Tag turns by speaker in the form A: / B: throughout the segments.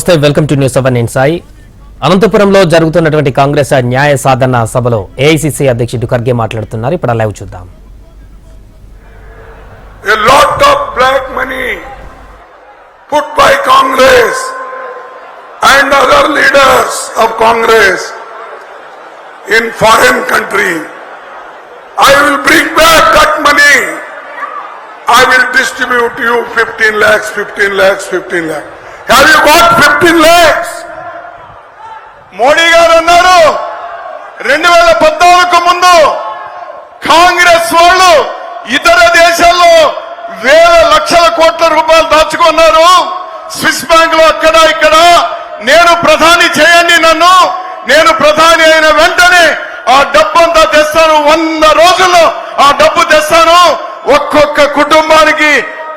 A: నమస్తే, welcome to news 7 in Sai. అనంతపురంలో జరుగుతున్నటువంటి కాంగ్రెస్ న్యాయ సాధన సభలో ఏఐసీసీ అధ్యక్షుడు ఖర్గే మాట్లాడుతున్నారు. ఇప్పుడు లైవ్ చూద్దాం.
B: A lot of black money put by Congress and other leaders of Congress in foreign country. I will bring back that money. I will distribute you 15 lakhs, 15 lakhs, 15 lakhs. Have you got 15 lakhs?
C: Modi గారు అన్నారు 2014 ముందు కాంగ్రెస్ వాళ్ళు ఇతర దేశాల్లో వేల లక్షల కోట్ల రూపాయలు దాచుకున్నారు. స్విస్ బ్యాంక్ లో అక్కడ ఇక్కడ. నేను ప్రధాని చేయండి, నన్ను నేను ప్రధాని అయిన వెంటనే ఆ డబ్బు అంతా తెస్తాను, 100 రోజుల్లో ఆ డబ్బు తెస్తాను, ఒక్కొక్క కుటుంబానికి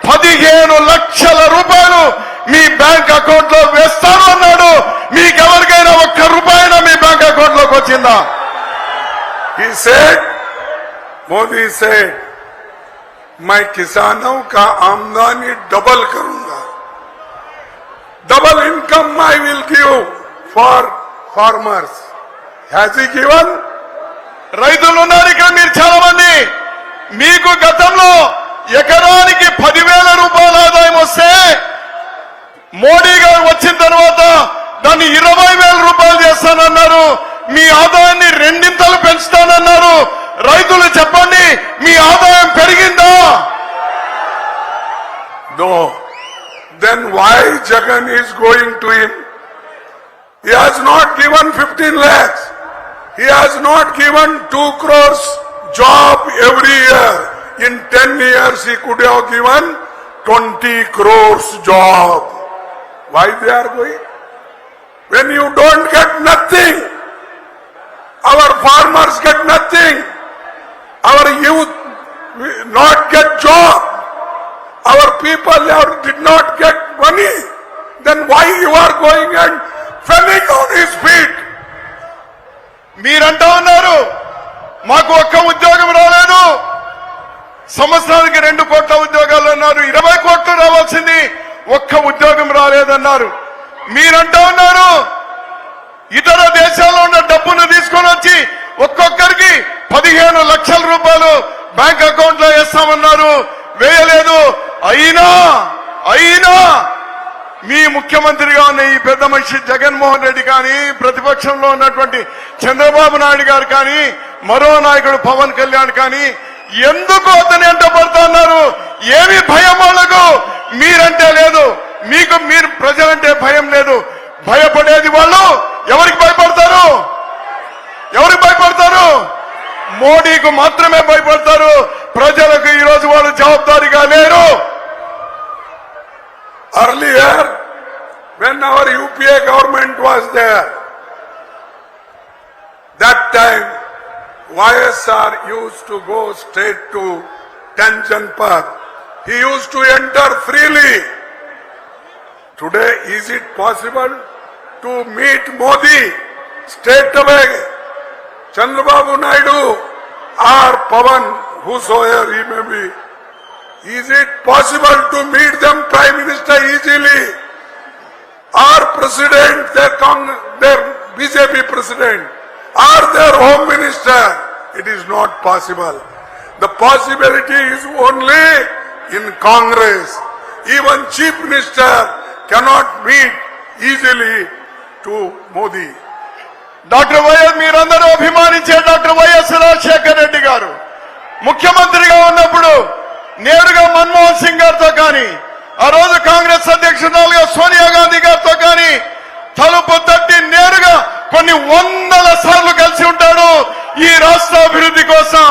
C: 15 లక్షల రూపాయలు మీ బ్యాంక్ అకౌంట్ లో వేస్తాను అన్నాడు. మీకెవరికైనా 1 రూపాయి మీ బ్యాంక్ అకౌంట్ లోకి వచ్చిందా?
B: He said, Modi said, मैं किसानों का आमदनी डबल करूंगा. Double income I will give for farmers. Has he given?
C: రైతులు ఉన్నారు ఇక్కడ మీరు చాలా మంది. మీకు గతంలో ఎకరానికి 10,000 రూపాయల ఆదాయం వస్తే మోడీ గారు వచ్చిన తర్వాత దాన్ని 20,000 రూపాయలు చేస్తానన్నారు. మీ ఆదాయాన్ని 2 పెంచుతానన్నారు. రైతులు చెప్పండి, మీ ఆదాయం పెరిగిందా?
B: No. Then why Jagan is going to him? He has not given 15 lakhs. He has not given 2 crores job every year. In 10 years he could have given 20 crores job. Why they are going? When you don't get nothing, our farmers get nothing, our youth not get job, our people did not get money, then why you are going and falling on his feet?
C: మీరంటా ఉన్నారు మాకు 1 ఉద్యోగం రాలేదు, సంవత్సరానికి 2 కోట్ల ఉద్యోగాలు అన్నారు, 20 కోట్లు రావాల్సింది 1 ఉద్యోగం రాలేదన్నారు. మీరంటా ఉన్నారు ఇతర దేశాల్లో ఉన్న డబ్బును తీసుకొని వచ్చి ఒక్కొక్కరికి 15 లక్షల రూపాయలు బ్యాంక్ అకౌంట్ లో వేస్తామన్నారు, వేయలేదు. అయినా మీ ముఖ్యమంత్రిగా ఉన్న ఈ పెద్ద మనిషి జగన్మోహన్ రెడ్డి కానీ, ప్రతిపక్షంలో ఉన్నటువంటి చంద్రబాబు నాయుడు గారు కానీ, మరో నాయకుడు పవన్ కళ్యాణ్ కానీ ఎందుకు అతని ఎంట పడుతున్నారు? ఏమి భయం వాళ్ళకు? మీరంటే లేదు, మీరు ప్రజలంటే భయం లేదు. భయపడేది వాళ్ళు. ఎవరికి భయపడతారు? ఎవరికి భయపడతారు? మోడీకి మాత్రమే భయపడతారు. ప్రజలకు ఈ రోజు వాళ్ళు జవాబుదారీగా లేరు.
B: Earlier, when our UPA government was there, that time YSR used to go straight to 10 Janpad. He used to enter freely. Today, is it possible to meet Modi straight away? Chandrababu Naidu or Pavan, whosoever he may be, is it possible to meet them, Prime Minister, easily? Or President, their BJP President, or their Home Minister? It is not possible. The possibility is only in Congress. Even Chief Minister cannot meet easily to Modi.
C: Doctor YS, మీరందరూ అభిమానించే doctor YS Rajasekhar Reddy గారు ముఖ్యమంత్రిగా ఉన్నప్పుడు నేరుగా మన్మోహన్ సింగ్ గారితో కానీ, ఆ రోజు కాంగ్రెస్ అధ్యక్షురాలుగా సోనియా గాంధీ గారితో కానీ తలుపు తట్టి నేరుగా కొన్ని 100 సార్లు కలిసి ఉంటాడు ఈ రాష్ట్ర అభివృద్ధి కోసం.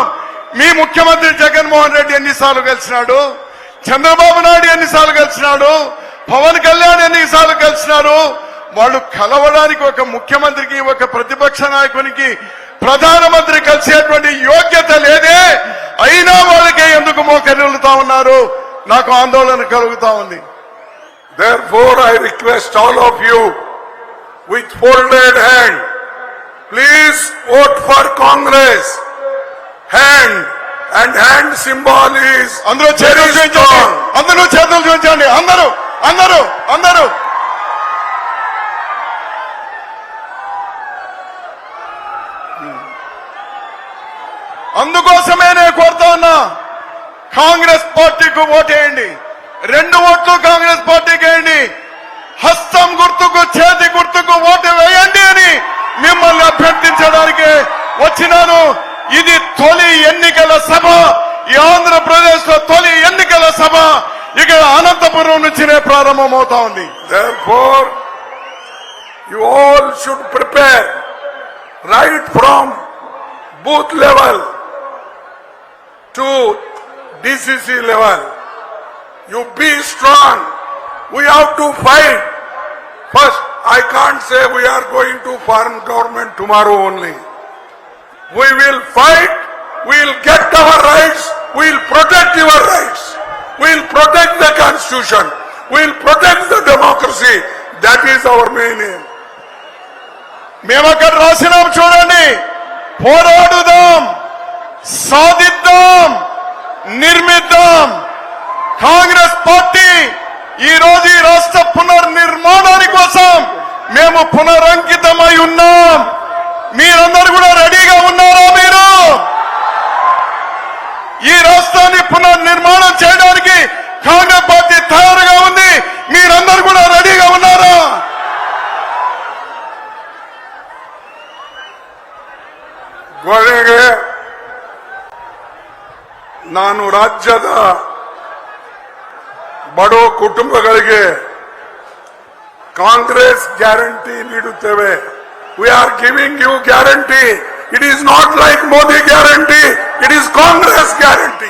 C: మీ ముఖ్యమంత్రి జగన్మోహన్ రెడ్డి ఎన్నిసార్లు కలిసినాడు? చంద్రబాబు నాయుడు ఎన్నిసార్లు కలిసినాడు? పవన్ కళ్యాణ్ ఎన్నిసార్లు కలిసినారు? వాళ్ళు కలవడానికి ఒక ముఖ్యమంత్రికి, ఒక ప్రతిపక్ష నాయకునికి, ప్రధానమంత్రి కలిసేటువంటి యోగ్యత లేదే. అయినా వాళ్ళకే ఎందుకు మోకరిల్లుతా ఉన్నారు? నాకు ఆందోళన కలుగుతా ఉంది.
B: Therefore, I request all of you with folded hand, please vote for Congress. Hand and hand symbol is
C: అందరూ చేతులు చూపించండి, అందరూ చేతులు చూపించండి, అందరూ అందరూ అందరూ అందుకోసమే నేను కోరుతా ఉన్నా, కాంగ్రెస్ పార్టీకి ఓటేయండి. 2 ఓట్లు కాంగ్రెస్ పార్టీకి వేయండి. హస్తం గుర్తుకు, చేతి గుర్తుకు ఓటు వేయండి అని మిమ్మల్ని అభ్యర్థించడానికి వచ్చినాను. ఇది తొలి ఎన్నికల సభ, ఈ ఆంధ్రప్రదేశ్ లో తొలి ఎన్నికల సభ ఇక్కడ అనంతపురం నుంచినే ప్రారంభమవుతా ఉంది.
B: Therefore, you all should prepare right from booth level to DCC level. You be strong. We have to fight. First, I can't say we are going to form government tomorrow only. We will fight. We will get our rights. We will protect your rights. We will protect the constitution. We will protect the democracy. That is our main aim.
C: మేము అక్కడ రాసినాం చూడండి. పోరాడుదాం, సాధిద్దాం, నిర్మిద్దాం. Congress party ఈ రోజు ఈ రాష్ట్ర పునర్నిర్మాణాని కోసం మేము పునరంకితమై ఉన్నాం. మీరందరూ కూడా రెడీగా ఉన్నారా? మీరు ఈ రాష్ట్రాన్ని పునర్నిర్మాణం చేయడానికి కాంగ్రెస్ పార్టీ తయారుగా ఉంది. మీరందరూ కూడా రెడీగా ఉన్నారా?
B: ಕೊನೆಗೆ ನಾನು ರಾಜ್ಯದ ಬಡ ಕುಟುಂಬಗಳಿಗೆ ಕಾಂಗ್ರೆಸ್ ಗ್ಯಾರಂಟಿ ನೀಡುತ್ತೇವೆ. We are giving you guarantee. It is not like Modi guarantee, it is Congress guarantee.